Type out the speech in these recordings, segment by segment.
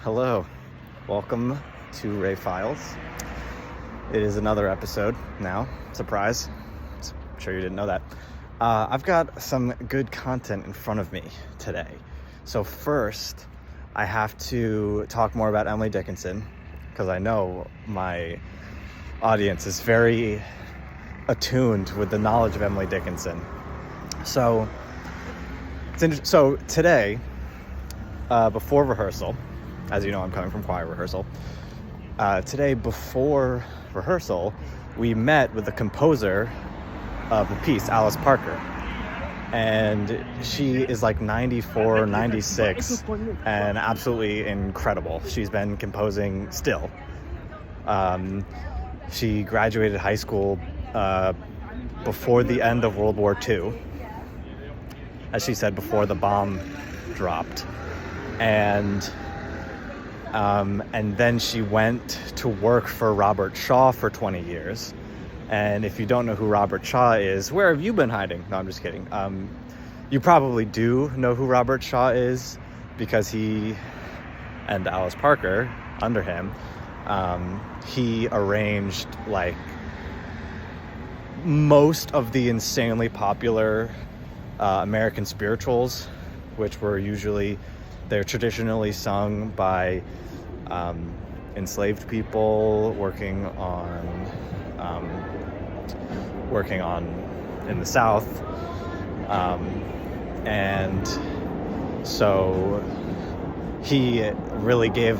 Hello, welcome to Ray Files. It is another episode now, surprise. I'm sure you didn't know that. I've got some good content in front of me today. So first, I have to talk more about Emily Dickinson, because I know my audience is very attuned with the knowledge of Emily Dickinson. So today, before rehearsal, as you know, I'm coming from choir rehearsal. Today, before rehearsal, we met with the composer of the piece, Alice Parker. And she is like 94, 96, and absolutely incredible. She's been composing still. She graduated high school before the end of World War II. As she said, before the bomb dropped. And then she went to work for Robert Shaw for 20 years. And if you don't know who Robert Shaw is, where have you been hiding? No, I'm just kidding. You probably do know who Robert Shaw is, because he and Alice Parker, under him, he arranged like most of the insanely popular American spirituals, which were they're traditionally sung by enslaved people working on in the South, and so he really gave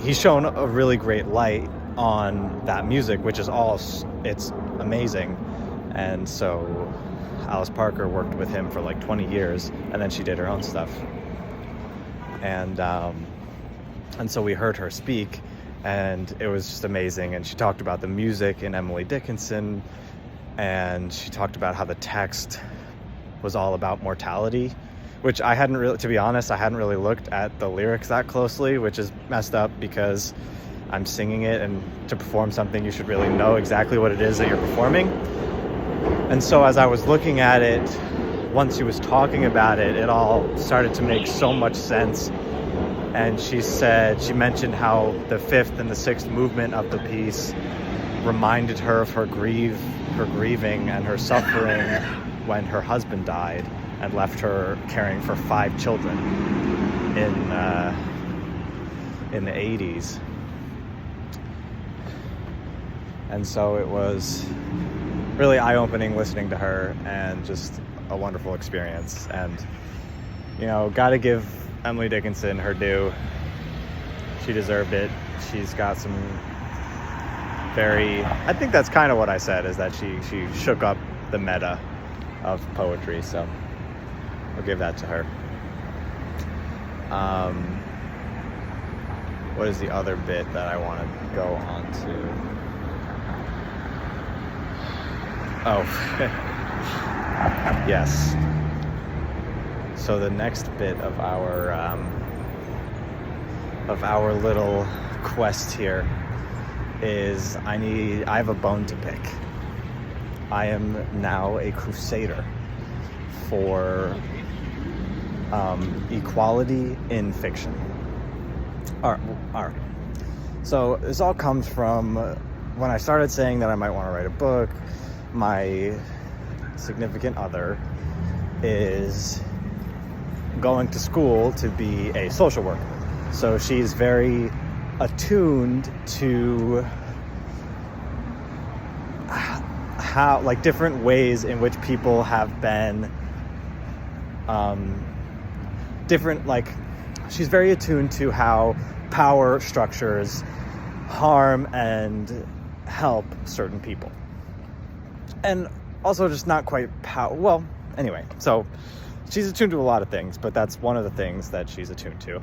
he's shown a really great light on that music, which is it's amazing. And so Alice Parker worked with him for like 20 years, and then she did her own stuff. And so we heard her speak, and it was just amazing. And she talked about the music in Emily Dickinson, and she talked about how the text was all about mortality, which to be honest, I hadn't really looked at the lyrics that closely, which is messed up because I'm singing it, and to perform something, you should really know exactly what it is that you're performing. And so as I was looking at it, once she was talking about it, it all started to make so much sense. And she mentioned how the fifth and the sixth movement of the piece reminded her of her grieving and her suffering when her husband died and left her caring for 5 children in the 80s. And so it was really eye-opening listening to her, and just a wonderful experience. And, gotta give Emily Dickinson her due. She deserved it. She's got some I think that's kind of what I said, is that she shook up the meta of poetry, so I'll give that to her. What is the other bit that I want to go on to? Oh, yes. So the next bit of our little quest here is I have a bone to pick. I am now a crusader for equality in fiction. All right. So this all comes from when I started saying that I might want to write a book. My significant other is going to school to be a social worker. So she's very attuned to how, different ways in which people have been she's very attuned to how power structures harm and help certain people. And also just not quite anyway, so she's attuned to a lot of things, but that's one of the things that she's attuned to.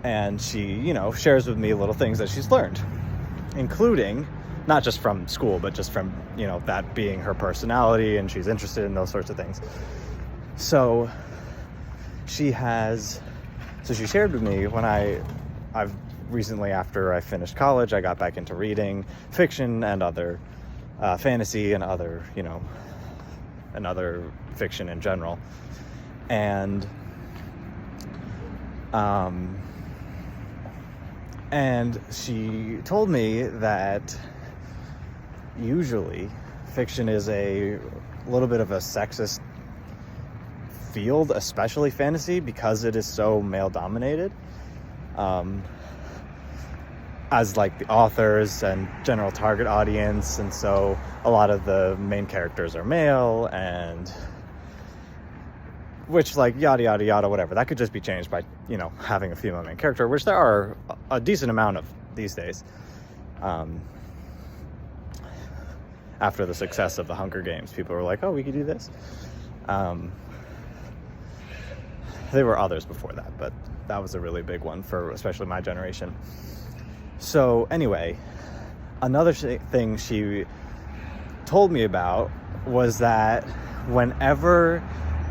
And she, shares with me little things that she's learned, including not just from school, but just from, that being her personality, and she's interested in those sorts of things. So she shared with me when I've recently, after I finished college, I got back into reading fiction and other fantasy and other, and other fiction in general. And And she told me that usually fiction is a little bit of a sexist field, especially fantasy, because it is so male dominated, as like the authors and general target audience. And so a lot of the main characters are male, and which, like, yada yada yada, whatever, that could just be changed by, you know, having a female main character, which there are a decent amount of these days, after the success of the Hunger Games. People were like, oh, we could do this. There were others before that, but that was a really big one for especially my generation. So anyway, another thing she told me about was that whenever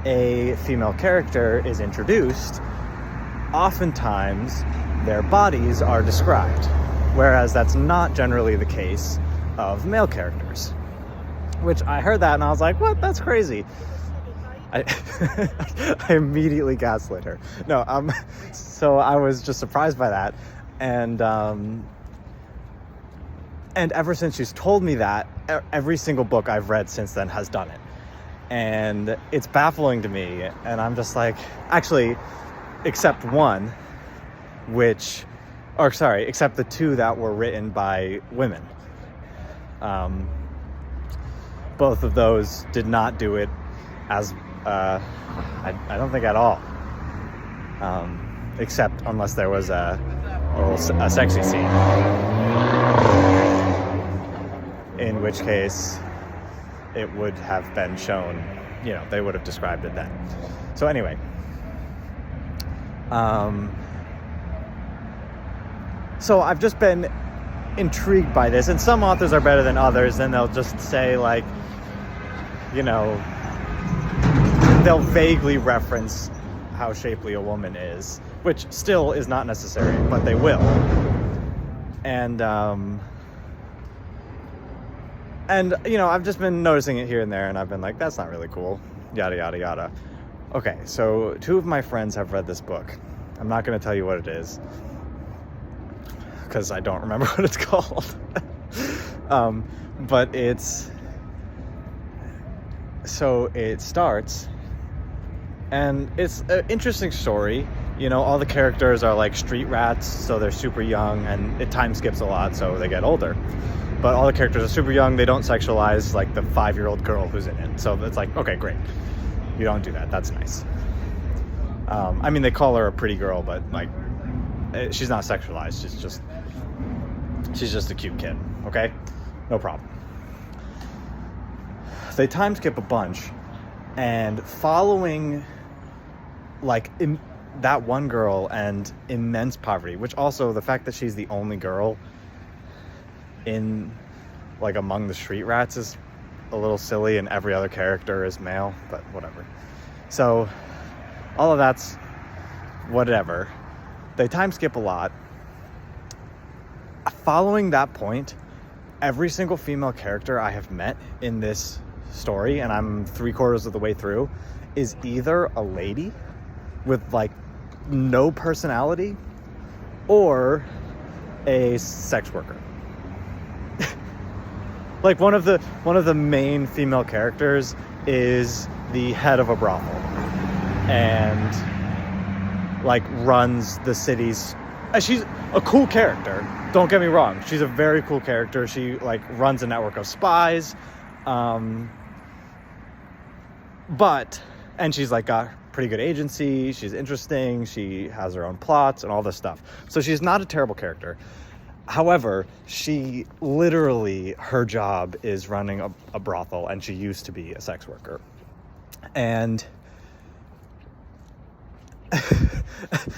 a female character is introduced, oftentimes their bodies are described, whereas that's not generally the case of male characters. Which I heard that and I was like, what? That's crazy. I immediately gaslit her. No, so I was just surprised by that. And ever since she's told me that, every single book I've read since then has done it. And it's baffling to me. And I'm just like, actually, except one, except the two that were written by women. Both of those did not do it as, I don't think at all. Except unless there was a sexy scene. In which case, it would have been shown, you know, they would have described it then. So anyway, so I've just been intrigued by this, and some authors are better than others, and they'll just say, like, you know, they'll vaguely reference how shapely a woman is, which still is not necessary, but they will. And you know, I've just been noticing it here and there, and I've been like, that's not really cool, yada yada yada. Okay, so two of my friends have read this book. I'm not going to tell you what it is, because I don't remember what it's called. But so it starts, and it's an interesting story. You know, all the characters are like street rats, so they're super young, and it time skips a lot, so they get older. But all the characters are super young. They don't sexualize like the 5-year-old girl who's in it. So it's like, okay, great. You don't do that. That's nice. I mean, they call her a pretty girl, but like, she's not sexualized. She's just a cute kid. Okay, no problem. They time skip a bunch, and following like that one girl and immense poverty, which also the fact that she's the only girl in like among the street rats is a little silly, and every other character is male, but whatever. So all of that's whatever. They time skip a lot. Following that point, every single female character I have met in this story, and I'm 3/4 of the way through, is either a lady with like no personality or a sex worker. Like one of the main female characters is the head of a brothel, and like runs the city's. She's a cool character. Don't get me wrong. She's a very cool character. She like runs a network of spies, and she's like got pretty good agency. She's interesting. She has her own plots and all this stuff. So she's not a terrible character. However, she literally, her job is running a brothel, and she used to be a sex worker. And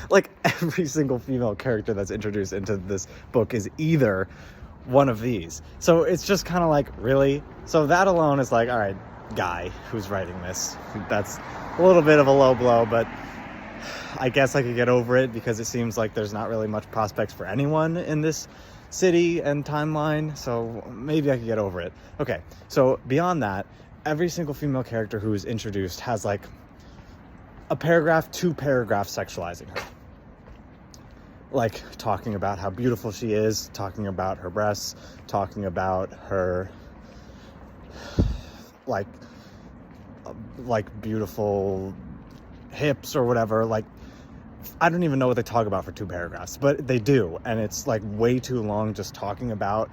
like every single female character that's introduced into this book is either one of these. So it's just kind of like, really? So that alone is like, all right, guy who's writing this, that's a little bit of a low blow, but I guess I could get over it, because it seems like there's not really much prospects for anyone in this city and timeline, so maybe I could get over it. Okay, so beyond that, every single female character who is introduced has like a paragraph, 2 paragraphs sexualizing her. like talking about how beautiful she is, talking about her breasts, talking about her like beautiful hips or whatever. Like, I don't even know what they talk about for 2 paragraphs, but they do, and it's like way too long just talking about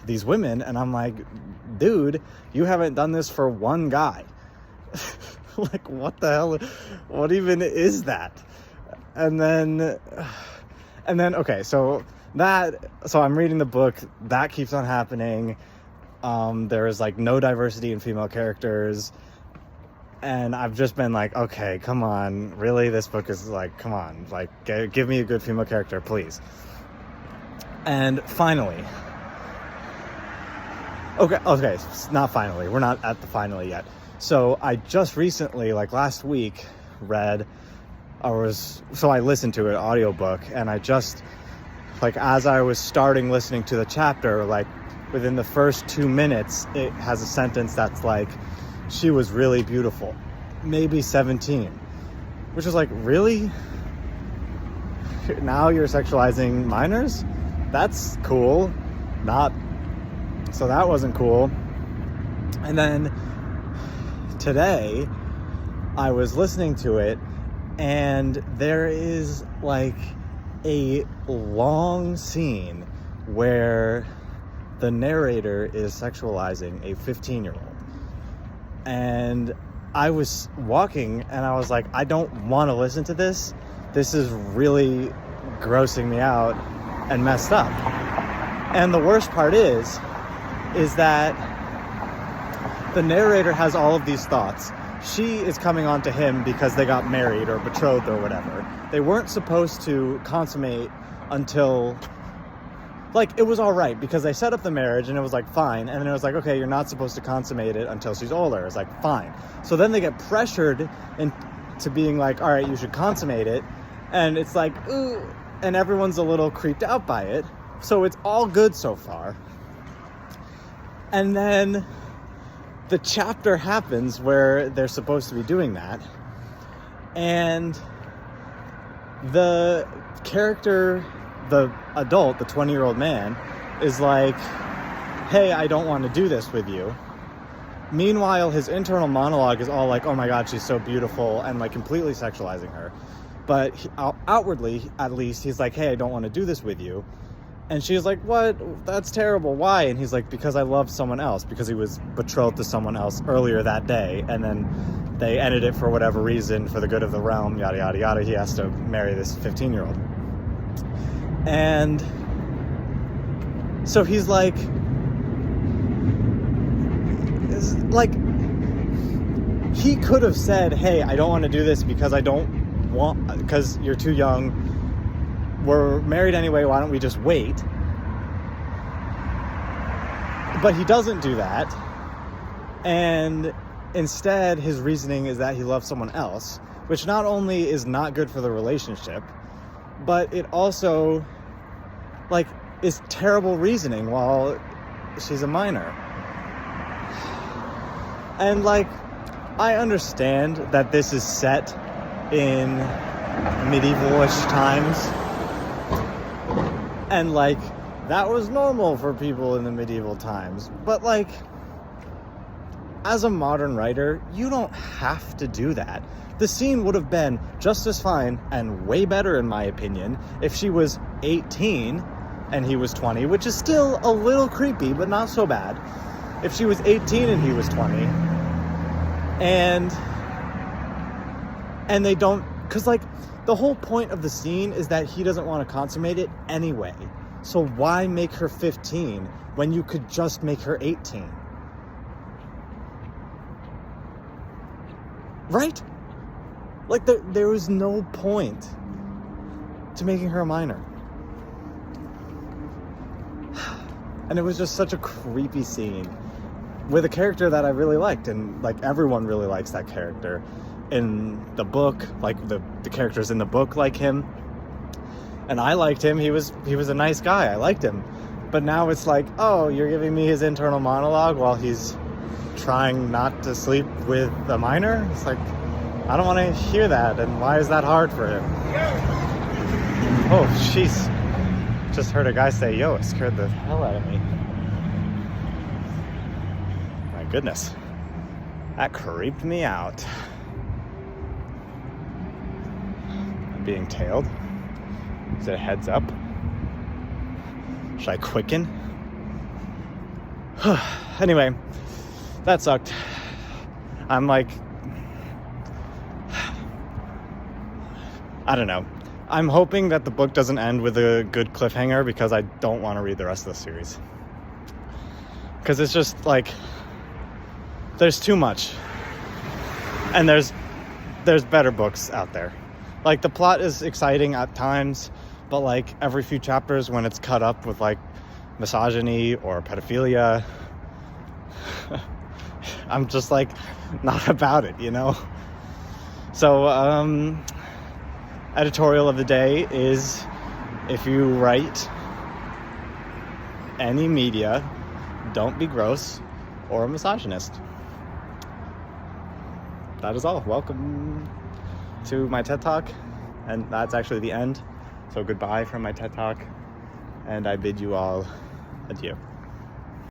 these women, and I'm like, dude, you haven't done this for one guy. Like, what the hell, what even is that? And then okay, so I'm reading the book, that keeps on happening. There is like no diversity in female characters, and I've just been like, okay, come on, really? This book is like, come on, like, give me a good female character, please. And finally, okay, not finally, we're not at the finally yet. So I just recently, like last week, I listened to an audiobook, and I just, like, as I was starting listening to the chapter, like within the first 2 minutes, it has a sentence that's like, she was really beautiful, maybe 17, which is like, really? Now you're sexualizing minors? That's cool. So that wasn't cool. And then today I was listening to it, and there is like a long scene where the narrator is sexualizing a 15-year-old. And I was walking, and I was like, I don't want to listen to this. This is really grossing me out and messed up. And the worst part is that the narrator has all of these thoughts. She is coming on to him because they got married or betrothed or whatever. They weren't supposed to consummate until, like, it was all right because they set up the marriage and it was like fine, and then it was like, okay, you're not supposed to consummate it until she's older. It's like, fine. So then they get pressured into being like, all right, you should consummate it, and it's like, ooh, and everyone's a little creeped out by it. So it's all good so far. And then the chapter happens where they're supposed to be doing that, and the character, the adult, the 20-year-old man, is like, hey, I don't want to do this with you. Meanwhile, his internal monologue is all like, oh my god, she's so beautiful, and like completely sexualizing her. But outwardly, at least, he's like, hey, I don't want to do this with you. And she's like, what? That's terrible. Why? And he's like, because I love someone else, because he was betrothed to someone else earlier that day, and then they ended it for whatever reason, for the good of the realm, yada, yada, yada. He has to marry this 15-year-old. And so he's like, he could have said, hey, I don't want to do this because because you're too young. We're married anyway, why don't we just wait? But he doesn't do that. And instead, his reasoning is that he loves someone else, which not only is not good for the relationship, but it also, like, is terrible reasoning while she's a minor. And, like, I understand that this is set in medieval-ish times, and, like, that was normal for people in the medieval times. But, like, as a modern writer, you don't have to do that. The scene would have been just as fine and way better, in my opinion, if she was 18 and he was 20, which is still a little creepy, but not so bad. If she was 18 and he was 20, and they don't, because, like, the whole point of the scene is that he doesn't want to consummate it anyway. So why make her 15 when you could just make her 18? Right? Like, there was no point to making her a minor. And it was just such a creepy scene with a character that I really liked, and, like, everyone really likes that character. In the book, like, the characters in the book like him, and I liked him. He was a nice guy. I liked him. But now it's like, oh, you're giving me his internal monologue while he's trying not to sleep with a minor? It's like, I don't want to hear that, and why is that hard for him? Oh, jeez. Just heard a guy say, yo, it scared the hell out of me. My goodness. That creeped me out. I'm being tailed. Is it a heads up? Should I quicken? Anyway, that sucked. I'm like, I don't know. I'm hoping that the book doesn't end with a good cliffhanger because I don't want to read the rest of the series. Because it's just like, there's too much. And there's better books out there. Like, the plot is exciting at times, but like every few chapters when it's cut up with like misogyny or pedophilia, I'm just like not about it, you know? So, editorial of the day is, if you write any media, don't be gross or a misogynist. That is all. Welcome to my TED Talk, and that's actually the end. So goodbye from my TED Talk, and I bid you all adieu.